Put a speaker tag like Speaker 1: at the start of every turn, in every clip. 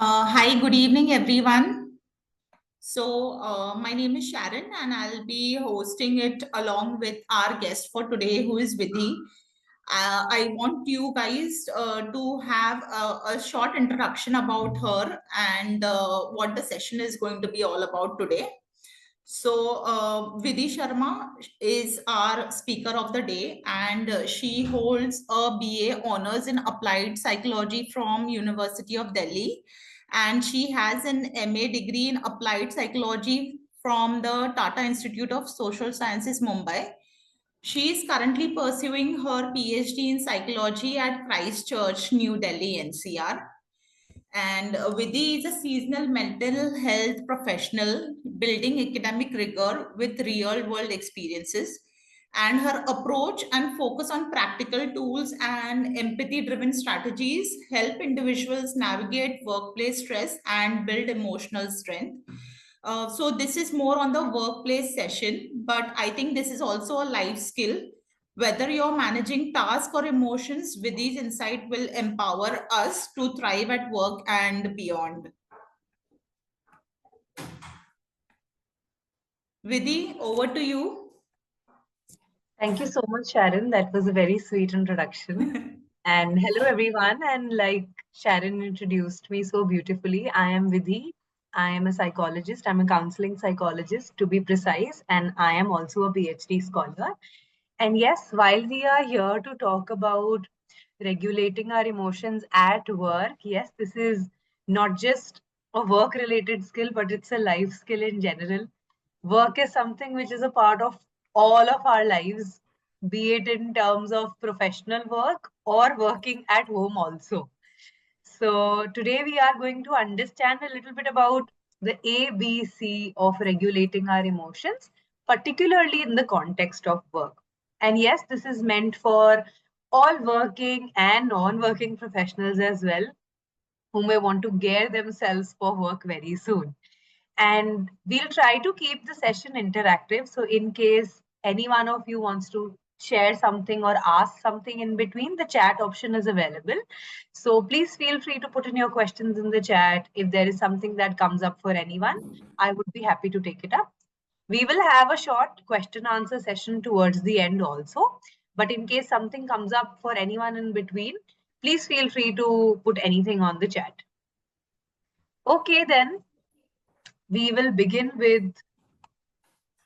Speaker 1: Hi, good evening, everyone. My name is Sharon, and I'll be hosting it along with our guest for today, who is Vidhi. I want you guys to have a short introduction about her and what the session is going to be all about today. Vidhi Sharma is our speaker of the day, and she holds a BA honors in applied psychology from University of Delhi, and she has an MA degree in applied psychology from the Tata Institute of Social Sciences, Mumbai. She is currently pursuing her PhD in psychology at Christchurch, New Delhi, NCR. And Vidhi is a seasonal mental health professional building academic rigor with real world experiences. And her approach and focus on practical tools and empathy driven strategies help individuals navigate workplace stress and build emotional strength. This is more on the workplace session, but I think this is also a life skill. Whether you're managing tasks or emotions, with these insight will empower us to thrive at work and beyond. Vidhi, over to you.
Speaker 2: Thank you so much, Sharon. That was a very sweet introduction. And hello, everyone. And like Sharon introduced me so beautifully, I am Vidhi. I am a psychologist. I'm a counseling psychologist, to be precise. And I am also a PhD scholar. And yes, while we are here to talk about regulating our emotions at work, yes, this is not just a work related skill, but it's a life skill in general. Work is something which is a part of all of our lives, be it in terms of professional work or working at home also. So, today we are going to understand a little bit about the ABC of regulating our emotions, particularly in the context of work. And yes, this is meant for all working and non working professionals as well, who may want to gear themselves for work very soon. And we'll try to keep the session interactive. So, in case any one of you wants to share something or ask something in between, the chat option is available. So, please feel free to put in your questions in the chat. If there is something that comes up for anyone, I would be happy to take it up. We will have a short question answer session towards the end also. But in case something comes up for anyone in between, please feel free to put anything on the chat. Okay, then we will begin with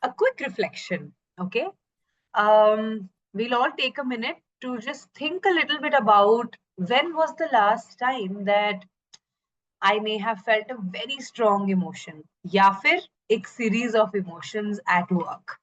Speaker 2: a quick reflection. Okay. We'll all take a minute to just think a little bit about when was the last time that I may have felt a very strong emotion, या फिर एक series of emotions at work.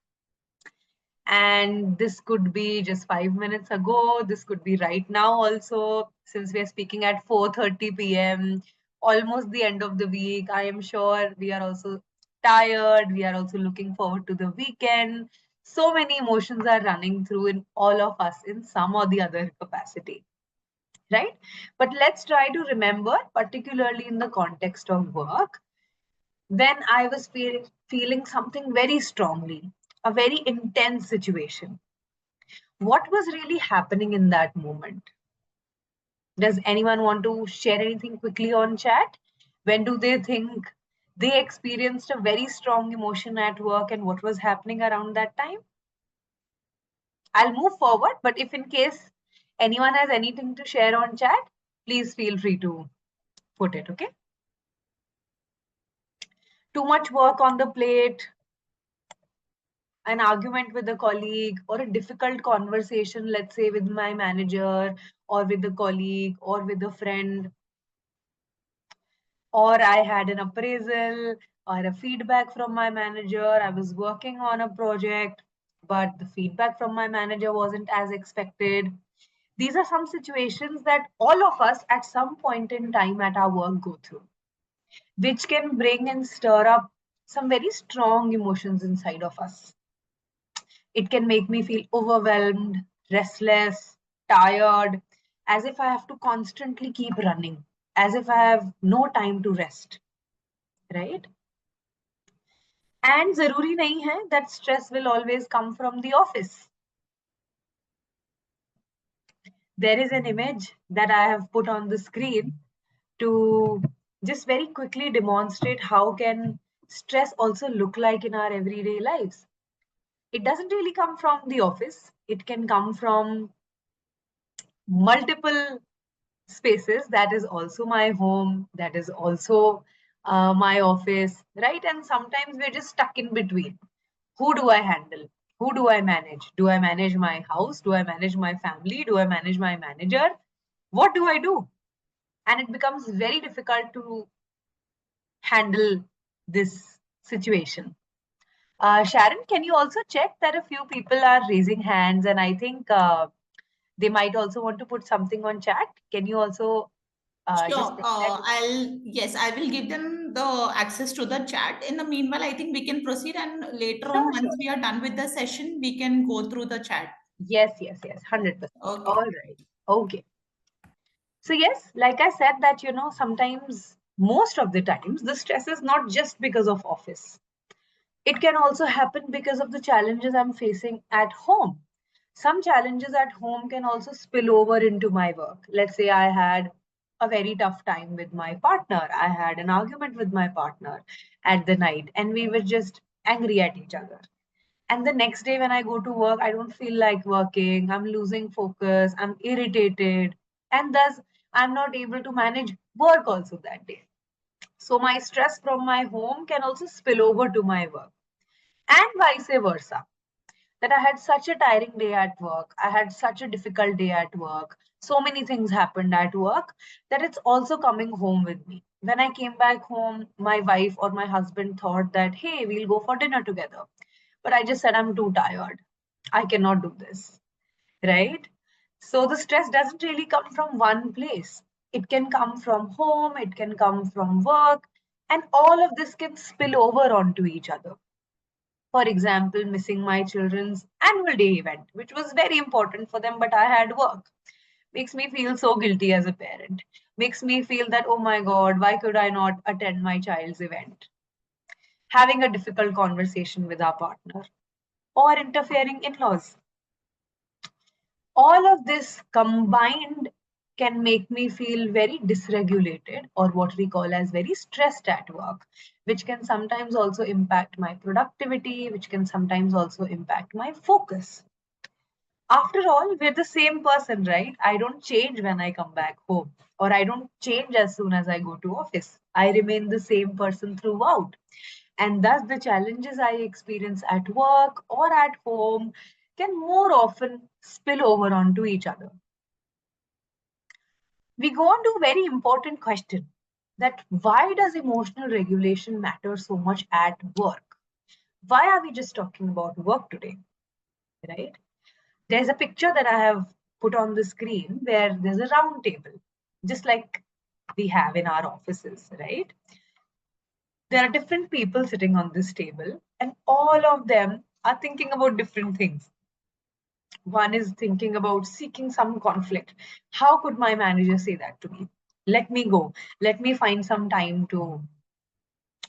Speaker 2: And this could be just 5 minutes ago. This could be right now also, since we are speaking at 4:30 p.m., almost the end of the week. I am sure we are also tired. We are also looking forward to the weekend. So many emotions are running through in all of us in some or the other capacity, right? But let's try to remember, particularly in the context of work, when I was feeling something very strongly, a very intense situation. What was really happening in that moment? Does anyone want to share anything quickly on chat? When do they think they experienced a very strong emotion at work and what was happening around that time? I'll move forward, but if in case anyone has anything to share on chat, please feel free to put it, okay? Too much work on the plate, an argument with a colleague, or a difficult conversation, let's say with my manager, or with a colleague, or with a friend, or I had an appraisal or a feedback from my manager. I was working on a project, but the feedback from my manager wasn't as expected. These are some situations that all of us at some point in time at our work go through, which can bring and stir up some very strong emotions inside of us. It can make me feel overwhelmed, restless, tired, as if I have to constantly keep running, as if I have no time to rest, right? And zaruri nahi hai that stress will always come from the office. There is an image that I have put on the screen to just very quickly demonstrate how can stress also look like in our everyday lives. It doesn't really come from the office. It can come from multiple spaces. That is also my home, that is also my office, right? And sometimes we're just stuck in between. Who do I handle? Who do I manage? Do I manage my house? Do I manage my family? Do I manage my manager? What do I do? And it becomes very difficult to handle this situation. Sharon, can you also check that a few people are raising hands, and I think they might also want to put something on chat. Can you also just
Speaker 1: Sure.
Speaker 2: check that?
Speaker 1: Yes, I will give them the access to the chat. In the meanwhile, I think we can proceed, and later on,
Speaker 2: Sure,
Speaker 1: once
Speaker 2: sure.
Speaker 1: we are done with the session, we can go through the chat.
Speaker 2: Yes, yes, yes, 100%. All
Speaker 1: Okay.
Speaker 2: right. Okay. So, yes, like I said, that, sometimes, most of the times, the stress is not just because of office. It can also happen because of the challenges I'm facing at home. Some challenges at home can also spill over into my work. Let's say I had a very tough time with my partner. I had an argument with my partner at the night, and we were just angry at each other. And the next day, when I go to work, I don't feel like working. I'm losing focus. I'm irritated. And thus, I'm not able to manage work also that day. So, my stress from my home can also spill over to my work, and vice versa. That I had such a tiring day at work, I had such a difficult day at work, so many things happened at work, that it's also coming home with me. When I came back home, my wife or my husband thought that, hey, we'll go for dinner together. But I just said, I'm too tired. I cannot do this. Right? So the stress doesn't really come from one place. It can come from home, it can come from work, and all of this can spill over onto each other. For example, missing my children's annual day event, which was very important for them, but I had work. Makes me feel so guilty as a parent. Makes me feel that, oh my God, why could I not attend my child's event? Having a difficult conversation with our partner or interfering in laws. All of this combined can make me feel very dysregulated, or what we call as very stressed at work, which can sometimes also impact my productivity, which can sometimes also impact my focus. After all, we're the same person, right? I don't change when I come back home, or I don't change as soon as I go to office. I remain the same person throughout. And thus, the challenges I experience at work or at home can more often spill over onto each other. We go on to a very important question, that why does emotional regulation matter so much at work? Why are we just talking about work today, right? There's a picture that I have put on the screen where there's a round table, just like we have in our offices, right? There are different people sitting on this table, and all of them are thinking about different things. One is thinking about seeking some conflict. How could my manager say that to me? Let me go. Let me find some time to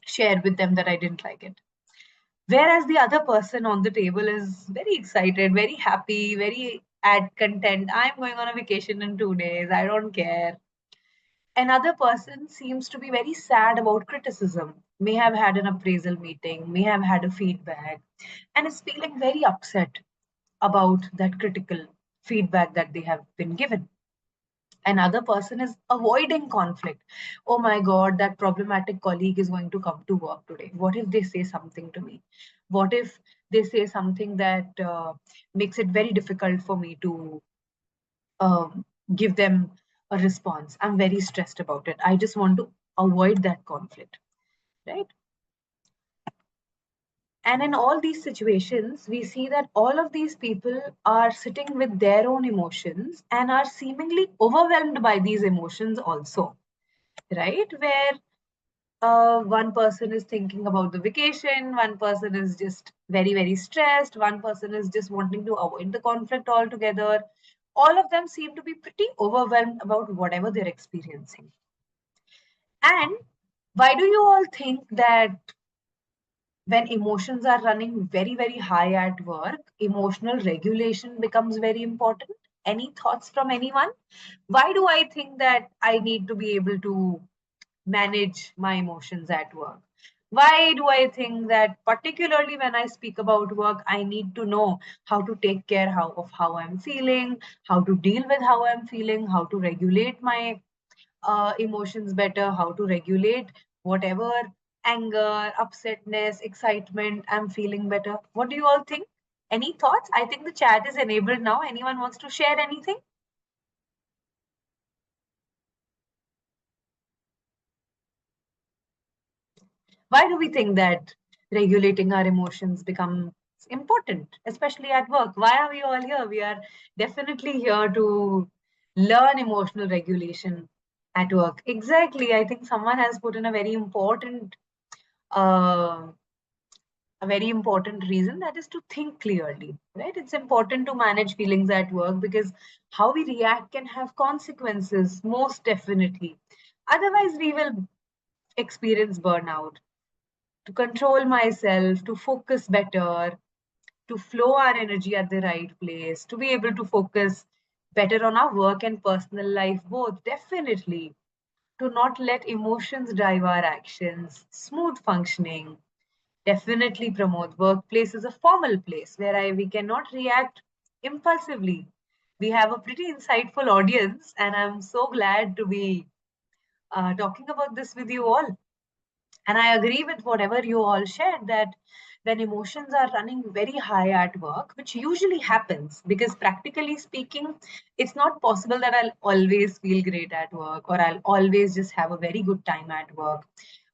Speaker 2: share with them that I didn't like it. Whereas the other person on the table is very excited, very happy, very at content. I'm going on a vacation in 2 days. I don't care. Another person seems to be very sad about criticism, may have had an appraisal meeting, may have had a feedback, and is feeling very upset about that critical feedback that they have been given. Another person is avoiding conflict. Oh my God, that problematic colleague is going to come to work today. What if they say something to me? What if they say something that makes it very difficult for me to give them a response? I'm very stressed about it. I just want to avoid that conflict, right? And in all these situations, we see that all of these people are sitting with their own emotions and are seemingly overwhelmed by these emotions also, right? Where one person is thinking about the vacation, one person is just very, very stressed, one person is just wanting to avoid the conflict altogether. All of them seem to be pretty overwhelmed about whatever they're experiencing. And why do you all think that when emotions are running very, very high at work, emotional regulation becomes very important? Any thoughts from anyone? Why do I think that I need to be able to manage my emotions at work? Why do I think that particularly when I speak about work, I need to know how to take care of how I'm feeling, how to deal with how I'm feeling, how to regulate my emotions better, how to regulate whatever anger, upsetness, excitement I'm feeling better. What do you all think? Any thoughts? I think the chat is enabled now. Anyone wants to share anything? Why do we think that regulating our emotions becomes important, especially at work? Why are we all here? We are definitely here to learn emotional regulation at work. Exactly. I think someone has put in uh, a very important reason, that is to think clearly, right? It's important to manage feelings at work because how we react can have consequences, most definitely. Otherwise, we will experience burnout. To control myself, to focus better, to flow our energy at the right place, to be able to focus better on our work and personal life, both definitely. To not let emotions drive our actions, smooth functioning, definitely promote. Workplace is a formal place where we cannot react impulsively. We have a pretty insightful audience, and I'm so glad to be talking about this with you all. And I agree with whatever you all shared, that when emotions are running very high at work, which usually happens because practically speaking, it's not possible that I'll always feel great at work or I'll always just have a very good time at work.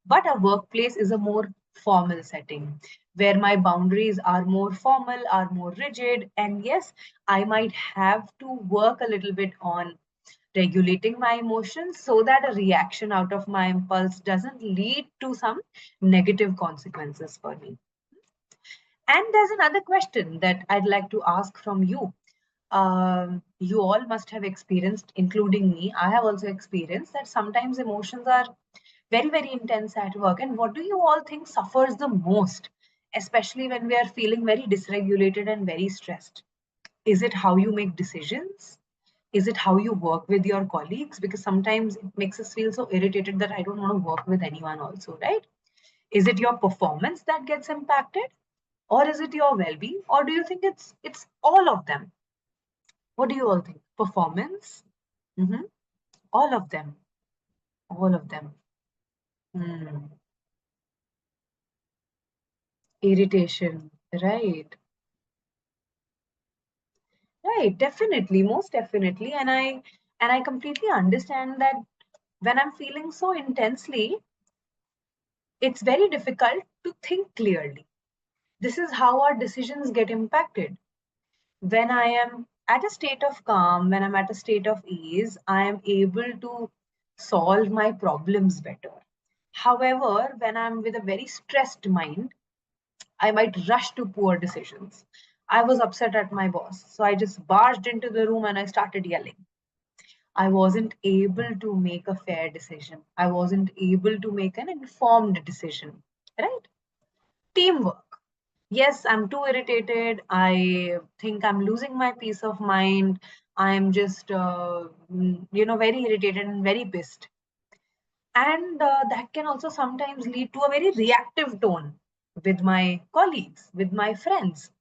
Speaker 2: But a workplace is a more formal setting where my boundaries are more formal, are more rigid. And yes, I might have to work a little bit on regulating my emotions so that a reaction out of my impulse doesn't lead to some negative consequences for me. And there's another question that I'd like to ask from you. You all must have experienced, including me, I have also experienced that sometimes emotions are very, very intense at work. And what do you all think suffers the most, especially when we are feeling very dysregulated and very stressed? Is it how you make decisions? Is it how you work with your colleagues? Because sometimes it makes us feel so irritated that I don't want to work with anyone, also, right? Is it your performance that gets impacted? Or is it your well-being? Or do you think it's all of them? What do you all think? Performance? Hmm. All of them. All of them. Hmm. Irritation. Right. Right. Definitely. Most definitely. And I completely understand that when I'm feeling so intensely, it's very difficult to think clearly. This is how our decisions get impacted. When I am at a state of calm, when I'm at a state of ease, I am able to solve my problems better. However, when I'm with a very stressed mind, I might rush to poor decisions. I was upset at my boss, so I just barged into the room and I started yelling. I wasn't able to make a fair decision. I wasn't able to make an informed decision. Right? Teamwork. Yes, I'm too irritated. I think I'm losing my peace of mind. I'm just, very irritated and very pissed. And that can also sometimes lead to a very reactive tone with my colleagues, with my friends,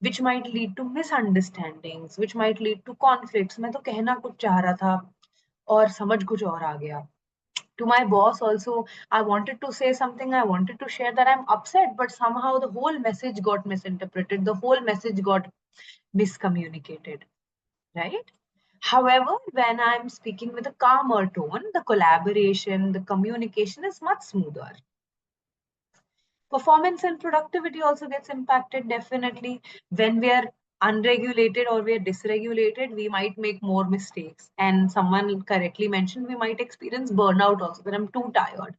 Speaker 2: which might lead to misunderstandings, which might lead to conflicts. मैं तो कहना कुछ चाह रहा था और समझ कुछ और आ गया. To my boss also, I wanted to say something, I wanted to share that I'm upset, but somehow the whole message got misinterpreted, the whole message got miscommunicated, right? However, when I'm speaking with a calmer tone, the collaboration, the communication is much smoother. Performance and productivity also gets impacted, definitely. When we are unregulated or we are dysregulated, we might make more mistakes, and someone correctly mentioned we might experience burnout also, when I'm too tired.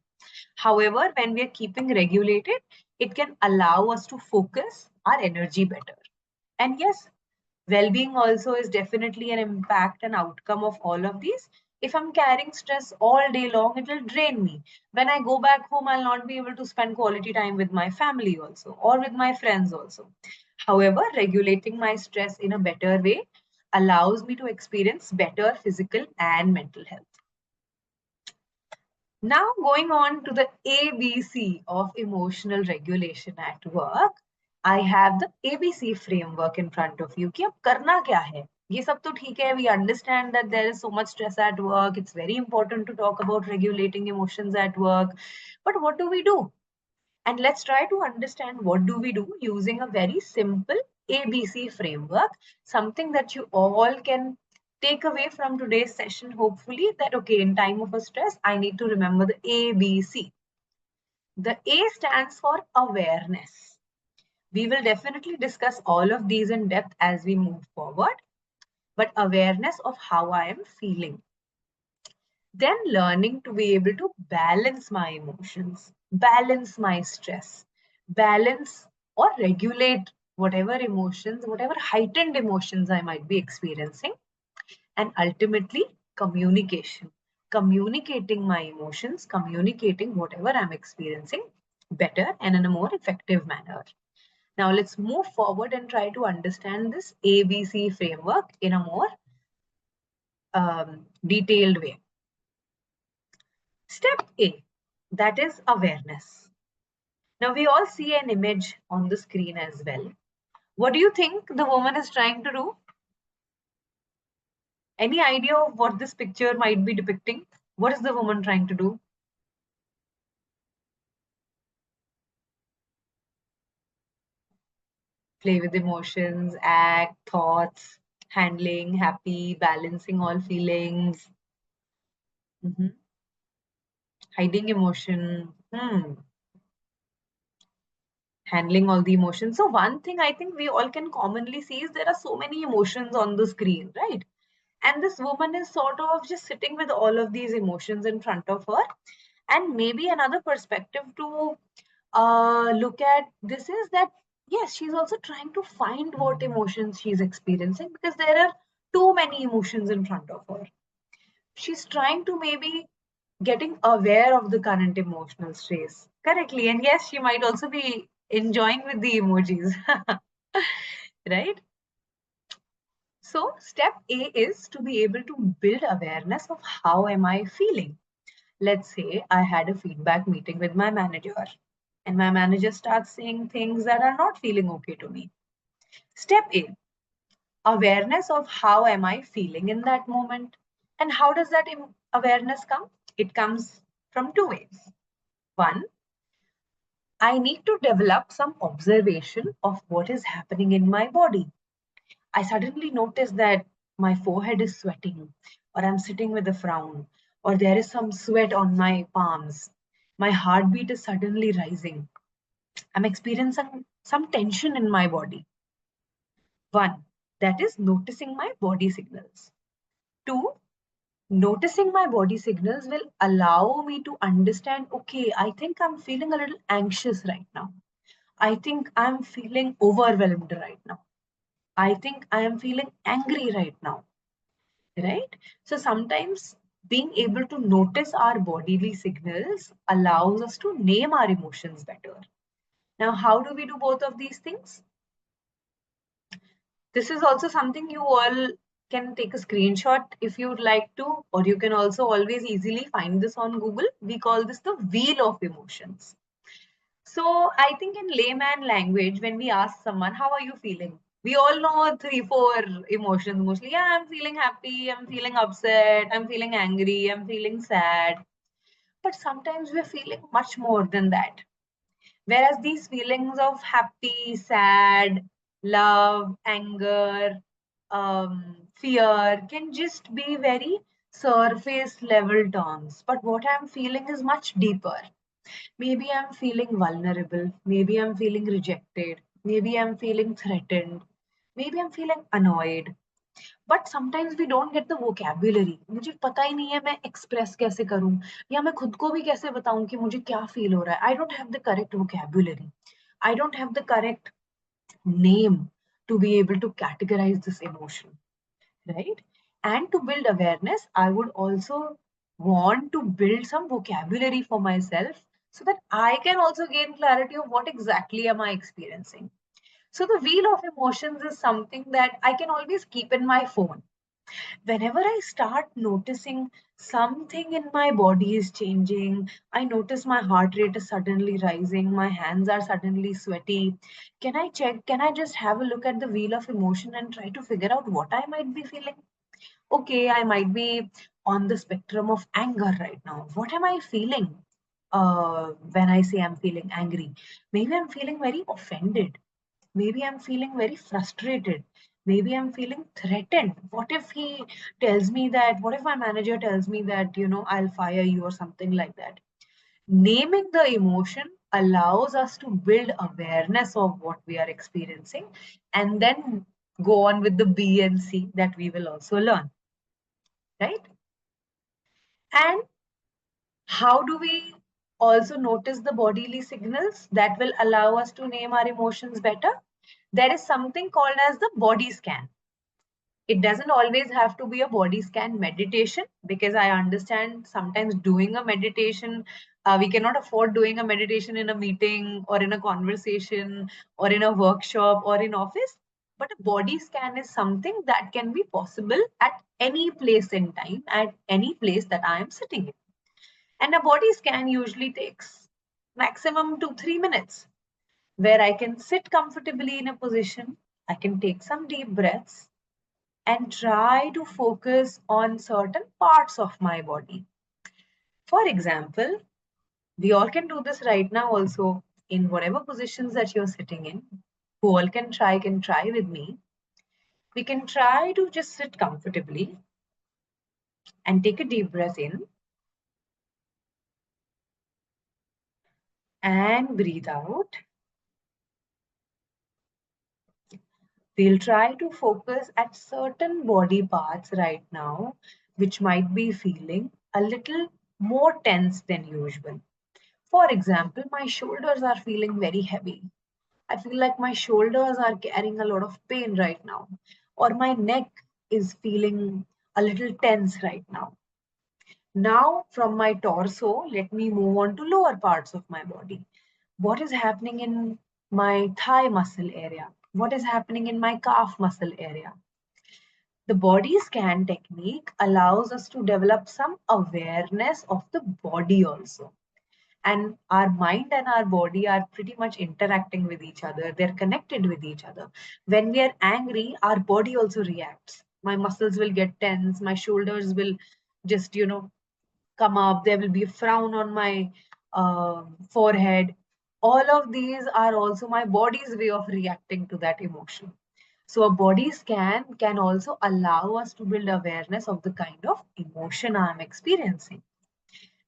Speaker 2: However, when we are keeping regulated, it can allow us to focus our energy better. And yes, well-being also is definitely an impact and outcome of all of these. If I'm carrying stress all day long, it will drain me. When I go back home, I'll not be able to spend quality time with my family also, or with my friends also. However, regulating my stress in a better way allows me to experience better physical and mental health. Now, going on to the ABC of emotional regulation at work, I have the ABC framework in front of you. कि अब करना क्या है? ये सब तो ठीक है. We understand that there is so much stress at work. It's very important to talk about regulating emotions at work. But what do we do? And let's try to understand what do we do using a very simple ABC framework, something that you all can take away from today's session, hopefully, that okay, in time of a stress, I need to remember the ABC. The A stands for awareness. We will definitely discuss all of these in depth as we move forward, but awareness of how I am feeling. Then learning to be able to balance my emotions, balance my stress, balance or regulate whatever emotions, whatever heightened emotions I might be experiencing, and ultimately communication, communicating my emotions, communicating whatever I'm experiencing better and in a more effective manner. Now let's move forward and try to understand this ABC framework in a more detailed way. Step A, that is awareness. Now we all see an image on the screen as well. What do you think the woman is trying to do? Any idea of what this picture might be depicting? What is the woman trying to do? Play with emotions, act, thoughts, handling, happy, balancing all feelings, hiding emotion, handling all the emotions. So one thing I think we all can commonly see is there are so many emotions on the screen, right? And this woman is sort of just sitting with all of these emotions in front of her. And maybe another perspective to look at this is that, yes, she's also trying to find what emotions she's experiencing because there are too many emotions in front of her. She's trying to maybe getting aware of the current emotional stress correctly. And yes, she might also be enjoying with the emojis, right? So step A is to be able to build awareness of how am I feeling. Let's say I had a feedback meeting with my manager and my manager starts saying things that are not feeling okay to me. Step A, awareness of how am I feeling in that moment. And how does that awareness come? It comes from two ways. One, I need to develop some observation of what is happening in my body. I suddenly notice that my forehead is sweating, or I'm sitting with a frown, or there is some sweat on my palms. My heartbeat is suddenly rising. I'm experiencing some tension in my body. One, that is noticing my body signals. Two, noticing my body signals will allow me to understand okay, I think I'm feeling a little anxious right now. I think I'm feeling overwhelmed right now. I think I am feeling angry right now. Right? So sometimes being able to notice our bodily signals allows us to name our emotions better. Now, how do we do both of these things? This is also something you all can take a screenshot if you'd like to, or you can also always easily find this on Google. We call this the wheel of emotions. So I think in layman language, when we ask someone, how are you feeling? We all know three, four emotions mostly. Yeah, I'm feeling happy, I'm feeling upset, I'm feeling angry, I'm feeling sad. But sometimes we're feeling much more than that. Whereas these feelings of happy, sad, love, anger, fear can just be very surface level terms. But what I'm feeling is much deeper. Maybe I'm feeling vulnerable. Maybe I'm feeling rejected. Maybe I'm feeling threatened. Maybe I'm feeling annoyed. But sometimes we don't get the vocabulary. मुझे पता ही नहीं है मैं express कैसे करूं या मैं खुद को भी कैसे बताऊं कि मुझे क्या feel हो रहा है. I don't have the correct vocabulary. I don't have the correct name to be able to categorize this emotion, right? And to build awareness, I would also want to build some vocabulary for myself so that I can also gain clarity of what exactly am I experiencing. So the wheel of emotions is something that I can always keep in my phone. Whenever I start noticing something in my body is changing. I notice my heart rate is suddenly rising. My hands are suddenly sweaty. Can I check? Can I just have a look at the wheel of emotion and try to figure out what I might be feeling? Okay, I might be on the spectrum of anger right now. What am I feeling when I say I'm feeling angry? Maybe I'm feeling very offended. Maybe I'm feeling very frustrated. Maybe I'm feeling threatened. What if he tells me that, what if my manager tells me that, I'll fire you or something like that? Naming the emotion allows us to build awareness of what we are experiencing and then go on with the B and C that we will also learn, right? And how do we also notice the bodily signals that will allow us to name our emotions better? There is something called as the body scan. It doesn't always have to be a body scan meditation, because I understand sometimes doing a meditation, we cannot afford doing a meditation in a meeting or in a conversation or in a workshop or in office. But a body scan is something that can be possible at any place in time, at any place that I am sitting in. And a body scan usually takes maximum 2-3 minutes, where I can sit comfortably in a position, I can take some deep breaths, and try to focus on certain parts of my body. For example, we all can do this right now also in whatever positions that you're sitting in. Who all can try with me. We can try to just sit comfortably and take a deep breath in and breathe out. We'll try to focus at certain body parts right now, which might be feeling a little more tense than usual. For example, my shoulders are feeling very heavy. I feel like my shoulders are carrying a lot of pain right now, or my neck is feeling a little tense right now. Now, from my torso, let me move on to lower parts of my body. What is happening in my thigh muscle area? What is happening in my calf muscle area? The body scan technique allows us to develop some awareness of the body also. And our mind and our body are pretty much interacting with each other. They're connected with each other. When we are angry, our body also reacts. My muscles will get tense. My shoulders will just, come up. There will be a frown on my forehead. All of these are also my body's way of reacting to that emotion. So a body scan can also allow us to build awareness of the kind of emotion I'm experiencing.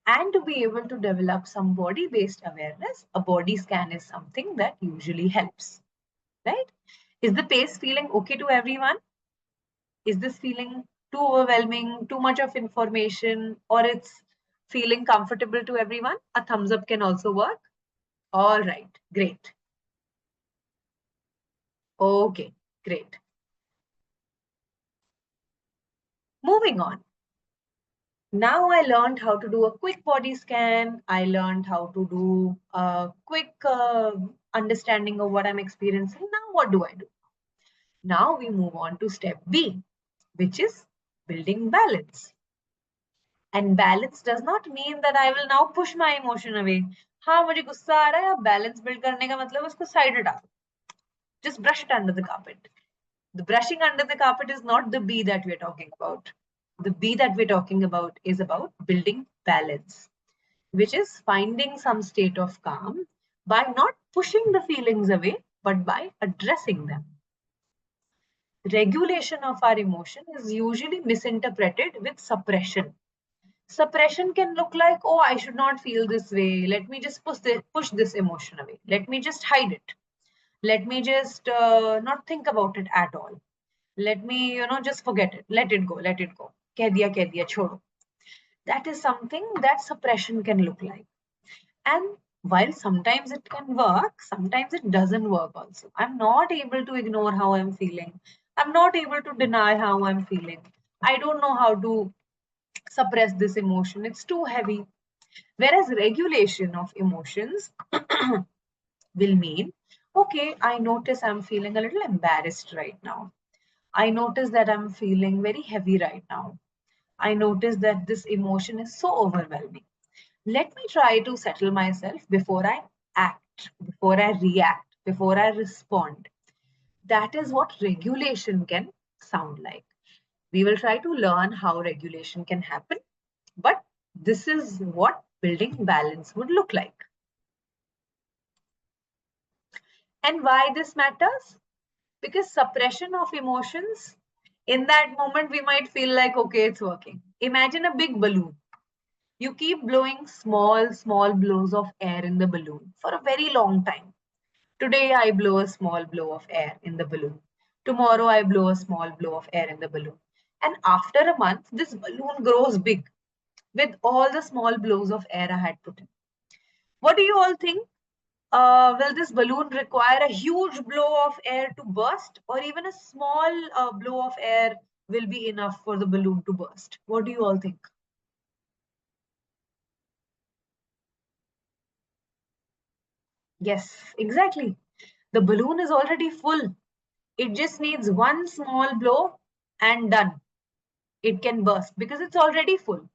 Speaker 2: And to be able to develop some body based awareness, a body scan is something that usually helps, right? Is the pace feeling okay to everyone? Is this feeling too overwhelming, too much of information, or it's feeling comfortable to everyone? A thumbs up can also work. All right, great. Okay, great. Moving on. Now I learned how to do a quick body scan. I learned how to do a quick understanding of what I'm experiencing. Now, what do I do? Now we move on to step B, which is building balance. And balance does not mean that I will now push my emotion away. हाँ मुझे गुस्सा आ रहा है, balance build करने का मतलब उसको side हटा. Just brush it under the carpet. The brushing under the carpet is not the B that we're talking about. The B that we're talking about is about building balance, which is finding some state of calm by not pushing the feelings away, but by addressing them. Regulation of our emotion is usually misinterpreted with suppression. Suppression can look like, oh, I should not feel this way. Let me just push this emotion away. Let me just hide it. Let me just not think about it at all. Let me, just forget it. Let it go. Let it go. Keh diya, chodo. That is something that suppression can look like. And while sometimes it can work, sometimes it doesn't work also. I'm not able to ignore how I'm feeling. I'm not able to deny how I'm feeling. I don't know how to suppress this emotion. It's too heavy. Whereas regulation of emotions will mean, okay, I notice I'm feeling a little embarrassed right now. I notice that I'm feeling very heavy right now. I notice that this emotion is so overwhelming. Let me try to settle myself before I act, before I react, before I respond. That is what regulation can sound like. We will try to learn how regulation can happen, but this is what building balance would look like. And why this matters? Because suppression of emotions, in that moment, we might feel like, okay, it's working. Imagine a big balloon. You keep blowing small, small blows of air in the balloon for a very long time. Today, I blow a small blow of air in the balloon. Tomorrow, I blow a small blow of air in the balloon. And after a month, this balloon grows big with all the small blows of air I had put in. What do you all think? Will this balloon require a huge blow of air to burst, or even a small blow of air will be enough for the balloon to burst? What do you all think? Yes, exactly. The balloon is already full. It just needs one small blow and done. It can burst because it's already full.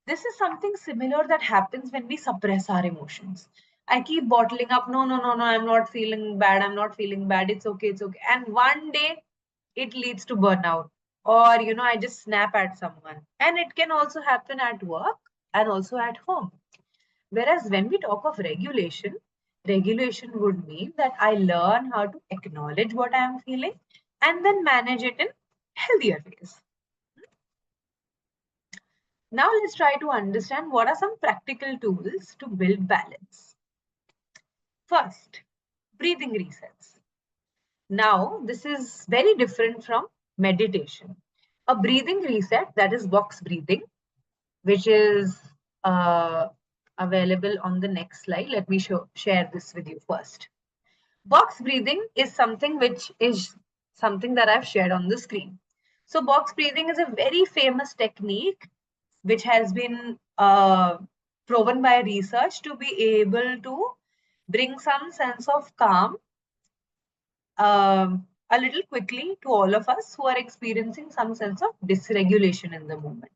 Speaker 2: This is something similar that happens when we suppress our emotions. I keep bottling up, no, no, no, no, I'm not feeling bad, I'm not feeling bad, it's okay, it's okay. And one day it leads to burnout. Or, I just snap at someone. And it can also happen at work and also at home. Whereas when we talk of regulation, regulation would mean that I learn how to acknowledge what I am feeling and then manage it in healthier ways. Now let's try to understand what are some practical tools to build balance. First, breathing resets. Now, this is very different from meditation. A breathing reset, that is box breathing, which is available on the next slide. Let me share this with you first. Box breathing is something which is something that I've shared on the screen. So box breathing is a very famous technique which has been proven by research to be able to bring some sense of calm a little quickly to all of us who are experiencing some sense of dysregulation in the moment.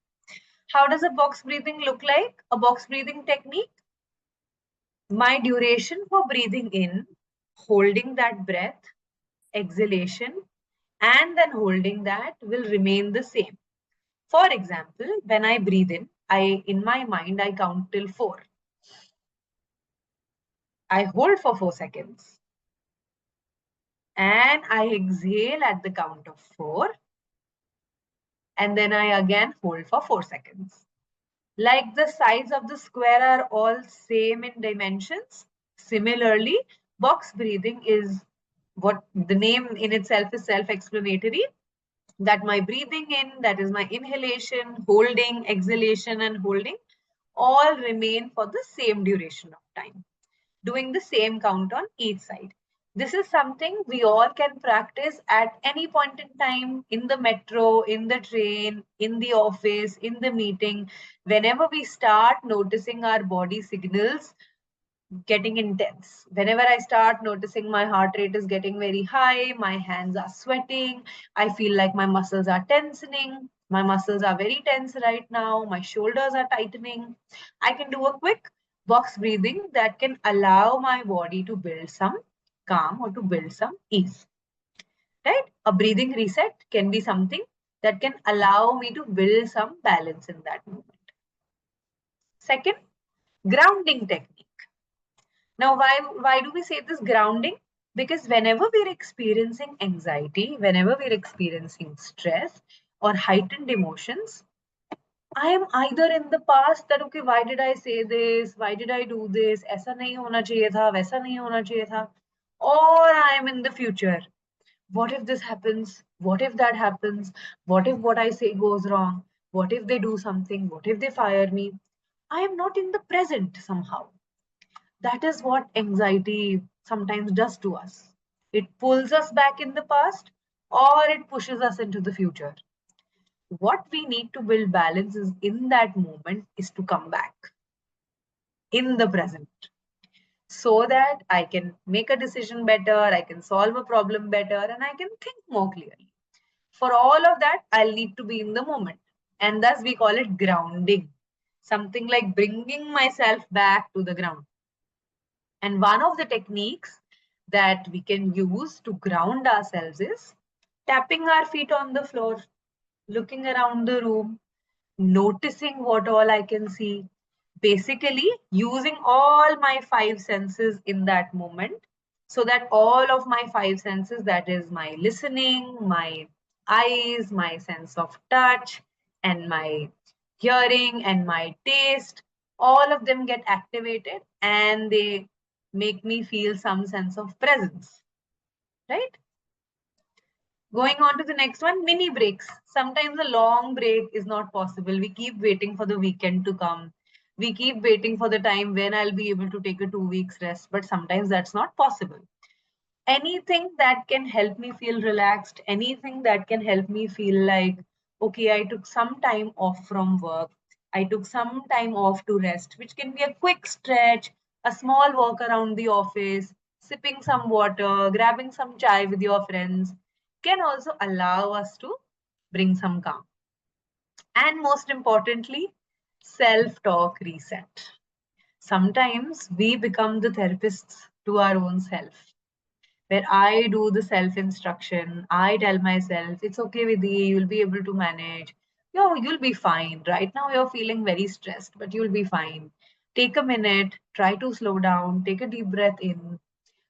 Speaker 2: How does a box breathing look like? A box breathing technique. My duration for breathing in, holding that breath, exhalation, and then holding that will remain the same. For example, when I breathe in my mind, I count till 4. I hold for 4 seconds. And I exhale at the count of 4. And then I again hold for 4 seconds. Like the sides of the square are all same in dimensions. Similarly, box breathing is what the name in itself is self-explanatory. That my breathing in, that is my inhalation, holding, exhalation, and holding, all remain for the same duration of time, doing the same count on each side. This is something we all can practice at any point in time in the metro, in the train, in the office, in the meeting. Whenever we start noticing our body signals getting intense. Whenever I start noticing my heart rate is getting very high, my hands are sweating, I feel like my muscles are tensing. My muscles are very tense right now. My shoulders are tightening. I can do a quick box breathing that can allow my body to build some calm or to build some ease. Right? A breathing reset can be something that can allow me to build some balance in that moment. Second, grounding technique. Now, why do we say this grounding? Because whenever we're experiencing anxiety, whenever we're experiencing stress or heightened emotions, I am either in the past that, okay, why did I say this? Why did I do this? ऐसा नहीं होना चाहिए था, वैसा नहीं होना चाहिए था. Or I am in the future. What if this happens? What if that happens? What if what I say goes wrong? What if they do something? What if they fire me? I am not in the present somehow. That is what anxiety sometimes does to us. It pulls us back in the past or it pushes us into the future. What we need to build balance is in that moment is to come back in the present so that I can make a decision better, I can solve a problem better, and I can think more clearly. For all of that, I'll need to be in the moment. And thus we call it grounding, something like bringing myself back to the ground. And one of the techniques that we can use to ground ourselves is tapping our feet on the floor, looking around the room, noticing what all I can see, basically using all my five senses in that moment, so that all of my five senses, that is my listening, my eyes, my sense of touch, and my hearing and my taste, all of them get activated and they make me feel some sense of presence, right? Going on to the next one, mini breaks. Sometimes a long break is not possible. We keep waiting for the weekend to come. We keep waiting for the time when I'll be able to take a 2 weeks rest, but sometimes that's not possible. Anything that can help me feel relaxed, anything that can help me feel like, okay, I took some time off from work, I took some time off to rest, which can be a quick stretch, a small walk around the office, sipping some water, grabbing some chai with your friends, can also allow us to bring some calm. And most importantly, self talk reset. Sometimes we become the therapists to our own self, where I do the self instruction. I tell myself, it's okay, Vidhi, you'll be able to manage. Yo, you'll be fine. Right now, you're feeling very stressed, but you'll be fine. Take a minute, try to slow down, take a deep breath in.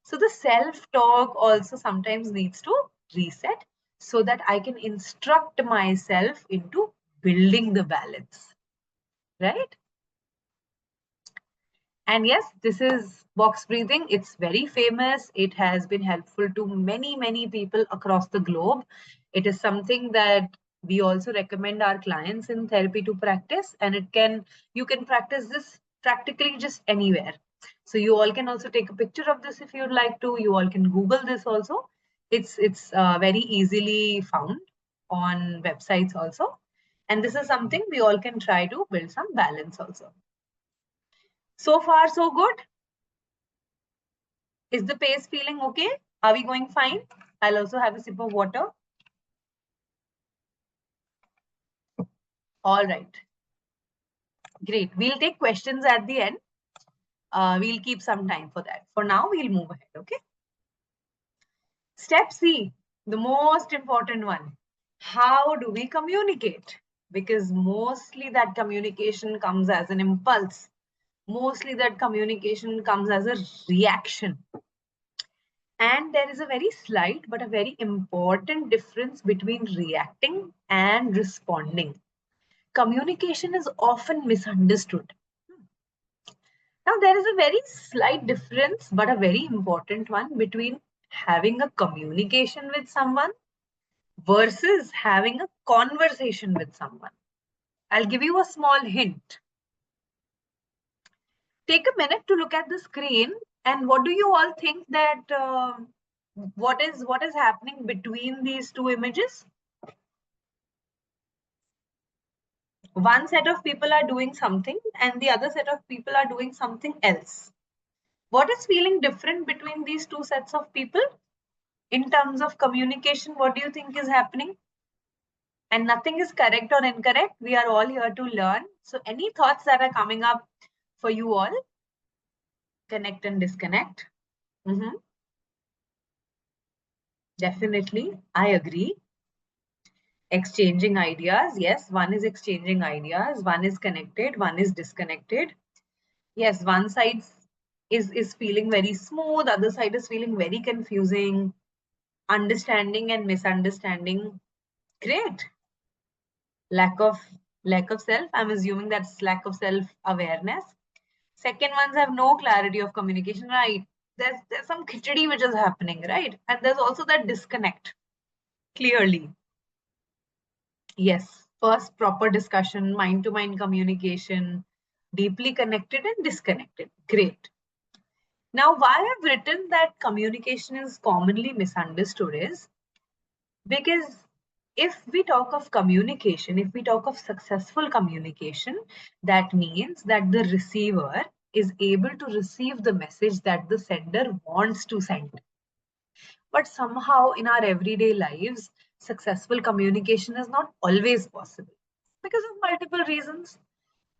Speaker 2: So, the self talk also sometimes needs to reset so that I can instruct myself into building the balance, right? And yes, this is box breathing. It's very famous. It has been helpful to many, many people across the globe. It is something that we also recommend our clients in therapy to practice, and you can practice this practically just anywhere. So you all can also take a picture of this if you'd like to. You all can Google this also. It's very easily found on websites also. And this is something we all can try to build some balance also. So far, so good. Is the pace feeling okay? Are we going fine? I'll also have a sip of water. All right. Great. We'll take questions at the end. We'll keep some time for that. For now, we'll move ahead. Okay. Step C, the most important one. How do we communicate? Because mostly that communication comes as an impulse. Mostly that communication comes as a reaction. And there is a very slight but a very important difference between reacting and responding. Communication is often misunderstood. Now, there is a very slight difference, but a very important one between having a communication with someone versus having a conversation with someone. I'll give you a small hint. Take a minute to look at the screen, and what do you all think that what is happening between these two images? One set of people are doing something and the other set of people are doing something else. What is feeling different between these two sets of people in terms of communication? What do you think is happening? And nothing is correct or incorrect. We are all here to learn. So any thoughts that are coming up for you all, connect and disconnect. Definitely, I agree. Exchanging ideas. Yes, one is exchanging ideas, one is connected, one is disconnected. Yes, one side is feeling very smooth, other side is feeling very confusing. Understanding and misunderstanding. Great. Lack of self. I'm assuming that's lack of self-awareness. Second ones have no clarity of communication, right? There's some khichdi which is happening, right? And there's also that disconnect. Clearly. Yes. First, proper discussion, mind-to-mind communication, deeply connected and disconnected. Great. Now, why I've written that communication is commonly misunderstood is because if we talk of communication, if we talk of successful communication, that means that the receiver is able to receive the message that the sender wants to send. But somehow in our everyday lives, successful communication is not always possible. because of multiple reasons.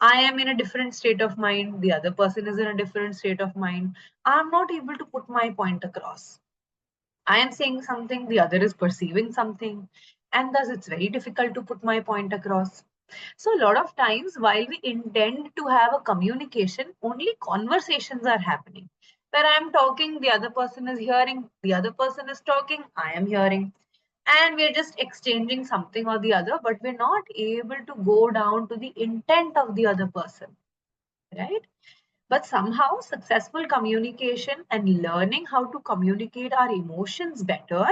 Speaker 2: I am in a different state of mind, the other person is in a different state of mind. I'm not able to put my point across. I am saying something, the other is perceiving something, and thus it's very difficult to put my point across. So, a lot of times, while we intend to have a communication, only conversations are happening. Where I am talking, the other person is hearing, the other person is talking, I am hearing. And we're just exchanging something or the other, but we're not able to go down to the intent of the other person, right? But somehow, successful communication and learning how to communicate our emotions better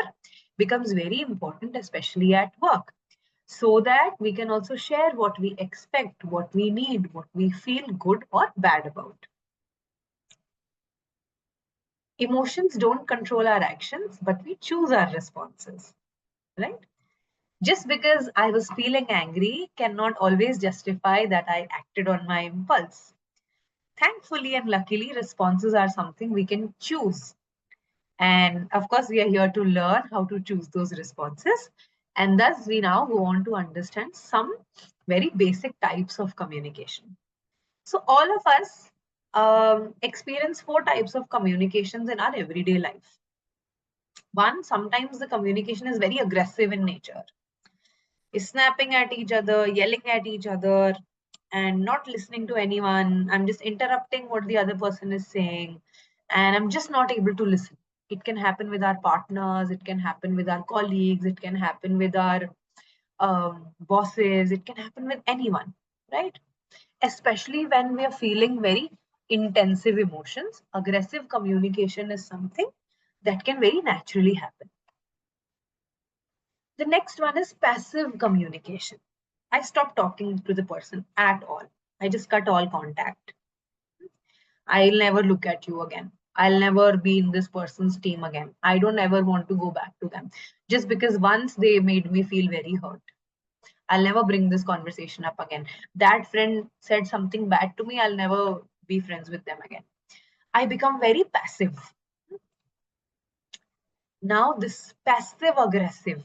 Speaker 2: becomes very important, especially at work, so that we can also share what we expect, what we need, what we feel good or bad about. Emotions don't control our actions, but we choose our responses, right? Just because I was feeling angry cannot always justify that I acted on my impulse. Thankfully and luckily, responses are something we can choose. And of course, we are here to learn how to choose those responses. And thus, we now go on to understand some very basic types of communication. So, all of us experience four types of communications in our everyday life. One, sometimes the communication is very aggressive in nature, is snapping at each other, yelling at each other, and not listening to anyone. I'm just interrupting what the other person is saying, and I'm just not able to listen. It can happen with our partners, it can happen with our colleagues, it can happen with our bosses, it can happen with anyone, right? Especially when we are feeling very intensive emotions, aggressive communication is something that can very naturally happen. The next one is passive communication. I stop talking to the person at all. I just cut all contact. I'll never look at you again. I'll never be in this person's team again. I don't ever want to go back to them just because once they made me feel very hurt. I'll never bring this conversation up again. That friend said something bad to me. I'll never be friends with them again. I become very passive. Now, this passive aggressive,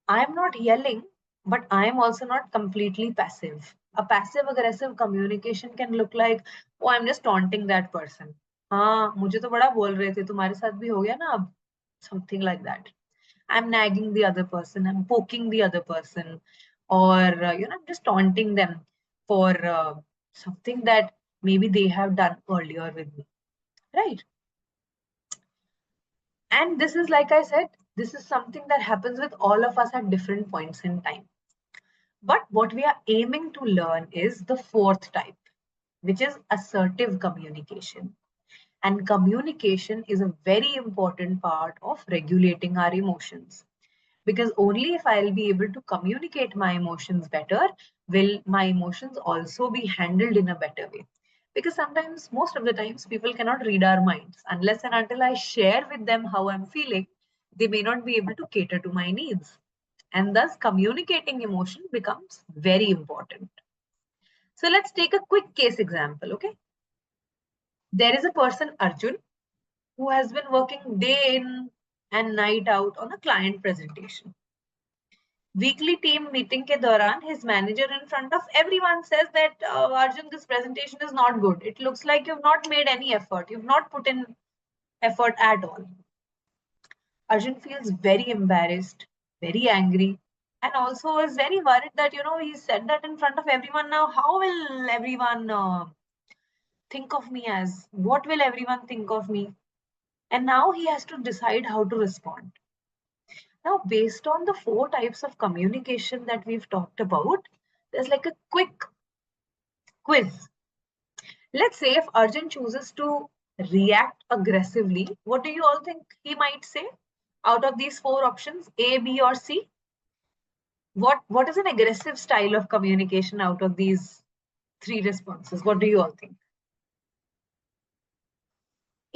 Speaker 2: I'm not yelling, but I'm also not completely passive. A passive aggressive communication can look like, oh, I'm just taunting that person. हाँ मुझे तो बड़ा बोल रहे थे तुम्हारे साथ भी हो गया ना अब, something like that. I'm nagging the other person, I'm poking the other person, or I'm just taunting them for something that maybe they have done earlier with me, right? And this is, like I said, this is something that happens with all of us at different points in time. But what we are aiming to learn is the fourth type, which is assertive communication. And communication is a very important part of regulating our emotions. Because only if I'll be able to communicate my emotions better, will my emotions also be handled in a better way. Because sometimes, most of the times, people cannot read our minds. Unless and until I share with them how I'm feeling, they may not be able to cater to my needs. And thus, communicating emotion becomes very important. So let's take a quick case example, okay? There is a person, Arjun, who has been working day in and night out on a client presentation. Weekly team meeting ke dauran, his manager in front of everyone says that, Arjun, this presentation is not good. It looks like you've not made any effort. You've not put in effort at all. Arjun feels very embarrassed, very angry, and also is very worried that, he said that in front of everyone now. How will everyone think of me as? What will everyone think of me? And now he has to decide how to respond. Now, based on the four types of communication that we've talked about, there's like a quick quiz. Let's say if Arjun chooses to react aggressively, what do you all think he might say out of these four options, A, B, or C? What is an aggressive style of communication out of these three responses? What do you all think?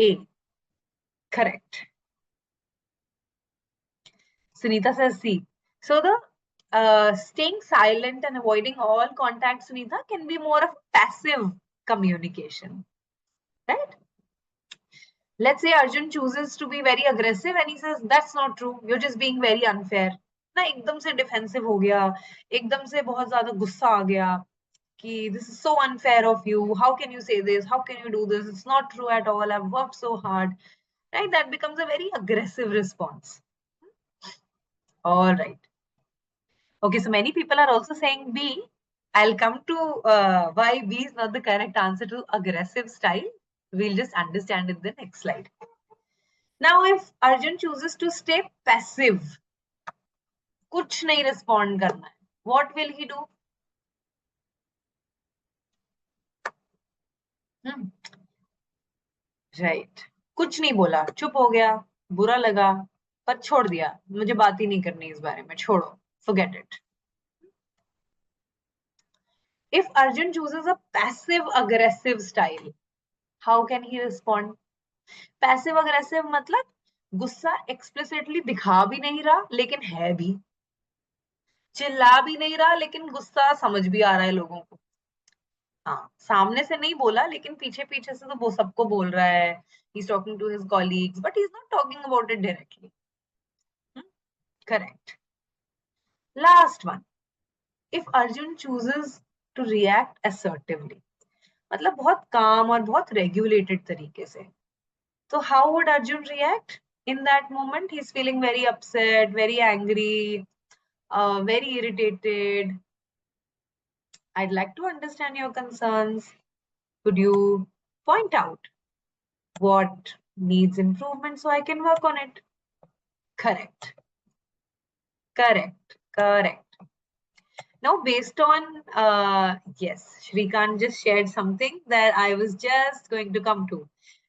Speaker 2: A, correct. Sunita says C. So the staying silent and avoiding all contact, Sunita, can be more of passive communication, right? Let's say Arjun chooses to be very aggressive and he says, that's not true. You're just being very unfair. ना एकदम से defensive हो गया, एकदम से बहुत ज्यादा गुस्सा आ गया कि this is so unfair of you, how can you say this, how can you do this, it's not true at all, I've worked so hard, right? That becomes a very aggressive response. All right. Okay, so many people are also saying B. I'll come to why B is not the correct answer to aggressive style. We'll just understand in the next slide. Now, if Arjun chooses to stay passive, कुछ नहीं respond करना है, what will he do? Right. कुछ नहीं बोला, चुप हो गया, बुरा लगा, पर छोड़ दिया, मुझे बात ही नहीं करनी इस बारे में, छोड़ो, forget it. If Arjun chooses a passive aggressive style, how can he respond? Passive aggressive मतलब गुस्सा एक्सप्लिसिटली दिखा भी नहीं रहा लेकिन है भी, चिल्ला भी नहीं रहा लेकिन गुस्सा समझ भी आ रहा है लोगों को। हाँ, सामने से नहीं बोला लेकिन पीछे पीछे से तो वो सबको बोल रहा है, he's talking to his colleagues but he's not talking about it directly. Correct. Last one. If Arjun chooses to react assertively, मतलब बहुत काम और बहुत regulated तरीके से, so how would Arjun react? In that moment, he's feeling very upset, very angry, very irritated. I'd like to understand your concerns. Could you point out what needs improvement so I can work on it? Correct. Correct. Correct. Now, based on, yes, Shrikant just shared something that I was just going to come to.